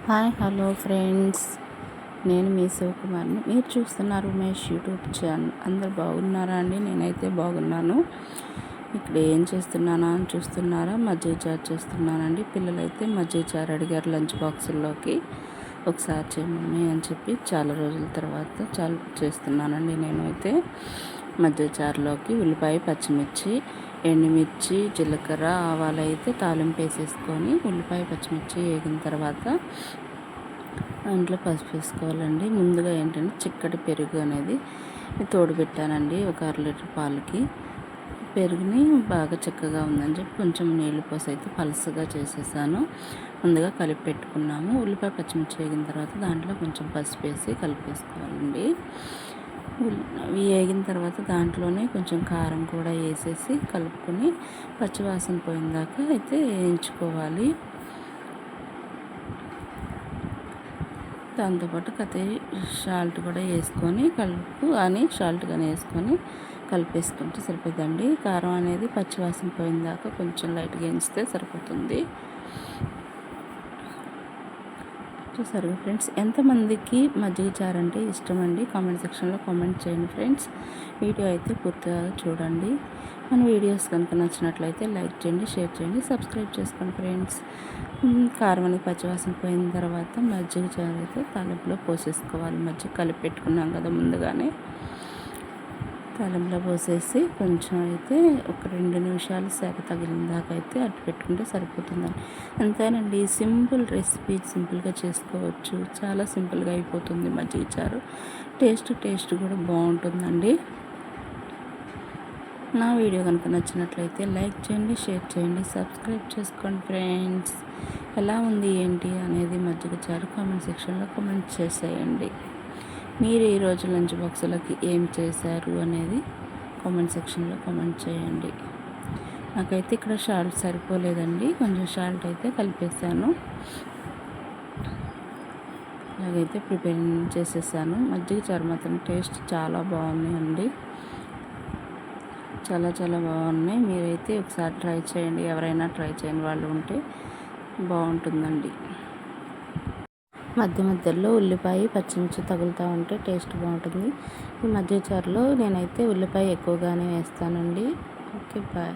Hi hello friends, నేను మీ శివకుమార్ని. మీరు చూస్తున్నారు ఉమేష్ యూట్యూబ్ ఛానల్. అందరు బాగున్నారా అండి? నేనైతే బాగున్నాను. ఇక్కడ ఏం చేస్తున్నానా అని చూస్తున్నారా? మజ్జిగ చారు చేస్తున్నానండి. పిల్లలైతే మజ్జిగ చారు అడిగారు లంచ్ బాక్సుల్లోకి. ఒకసారి చేయమమ్మీ అని చెప్పి చాలా రోజుల తర్వాత చేస్తున్నానండి. నేనైతే మజ్జిగ చారులోకి ఉల్లిపాయ, పచ్చిమిర్చి, ఎండుమిర్చి, జీలకర్ర, ఆవాలు అయితే తాలింపు వేసేసుకొని ఉల్లిపాయ, పచ్చిమిర్చి వేగిన తర్వాత దాంట్లో పసుపు వేసుకోవాలండి. ముందుగా ఏంటంటే చిక్కటి పెరుగు అనేది తోడుపెట్టానండి. ఒక 1/2 లీటర్ పాలకి పెరుగుని బాగా చిక్కగా ఉందని చెప్పి కొంచెం నీళ్లు పోసి అయితే పలుసగా చేసేసాను. ముందుగా కలిపి పెట్టుకున్నాము. ఉల్లిపాయ, పచ్చిమిర్చి వేగిన తర్వాత దాంట్లో కొంచెం పసుపు వేసి కలిపేసుకోవాలండి. వేగిన తర్వాత దాంట్లోనే కొంచెం కారం కూడా వేసేసి కలుపుకొని పచ్చివాసన పోయిందాకా అయితే వేయించుకోవాలి. దాంతోపాటు సాల్ట్ కూడా వేసుకొని సాల్ట్ కానీ వేసుకొని కలిపేసుకుంటే సరిపోతుందండి. కారం అనేది పచ్చివాసన పోయిందాకా కొంచెం లైట్గా వేయించితే సరిపోతుంది. చూసారు ఫ్రెండ్స్, ఎంతమందికి మజ్జిగ చారు అంటే ఇష్టం అండి? కామెంట్ సెక్షన్లో కామెంట్ చేయండి ఫ్రెండ్స్. వీడియో అయితే పూర్తిగా చూడండి. మన వీడియోస్ కనుక నచ్చినట్లయితే లైక్ చేయండి, షేర్ చేయండి, సబ్స్క్రైబ్ చేసుకోండి ఫ్రెండ్స్. కారం అనేది పచ్చివాసన పోయిన తర్వాత మజ్జిగ చారు అయితే తాలింపులో పోసేసుకోవాలి. మజ్జిగ కలిపి పెట్టుకున్నాం కదా ముందుగానే, తాలింపులో పోసేసి కొంచెం అయితే ఒక 2 నిమిషాలు సేక తగిలిన దాకా అయితే అట్టు పెట్టుకుంటే సరిపోతుందండి. అంతేనండి, సింపుల్ రెసిపీ, సింపుల్గా చేసుకోవచ్చు. చాలా సింపుల్గా అయిపోతుంది మజ్జిగ చారు. టేస్ట్ కూడా బాగుంటుందండి. నా వీడియో కనుక నచ్చినట్లయితే లైక్ చేయండి, షేర్ చేయండి, సబ్స్క్రైబ్ చేసుకోండి ఫ్రెండ్స్. ఎలా ఉంది ఏంటి అనేది మజ్జిగ చారు కామెంట్ సెక్షన్లో కామెంట్ చేసేయండి. మీరు ఈరోజు లంచ్ బాక్సులకి ఏం చేశారు అనేది కామెంట్ సెక్షన్లో కామెంట్ చేయండి. నాకైతే ఇక్కడ సాల్ట్ సరిపోలేదండి, కొంచెం సాల్ట్ అయితే కలిపేసాను. అలాగైతే ప్రిపేర్ చేసేసాను. మజ్జిగ చారు మాత్రం టేస్ట్ చాలా బాగుంది. చాలా బాగున్నాయి. మీరైతే ఒకసారి ట్రై చేయండి. ఎవరైనా ట్రై చేయని వాళ్ళు ఉంటే బాగుంటుందండి. మధ్యలో ఉల్లిపాయ, పచ్చిమిర్చి తగులుతూ ఉంటే టేస్ట్ బాగుంటుంది. ఈ మజ్జిగ చారులో నేనైతే ఉల్లిపాయ ఎక్కువగానే వేస్తానండి. Okay, bye.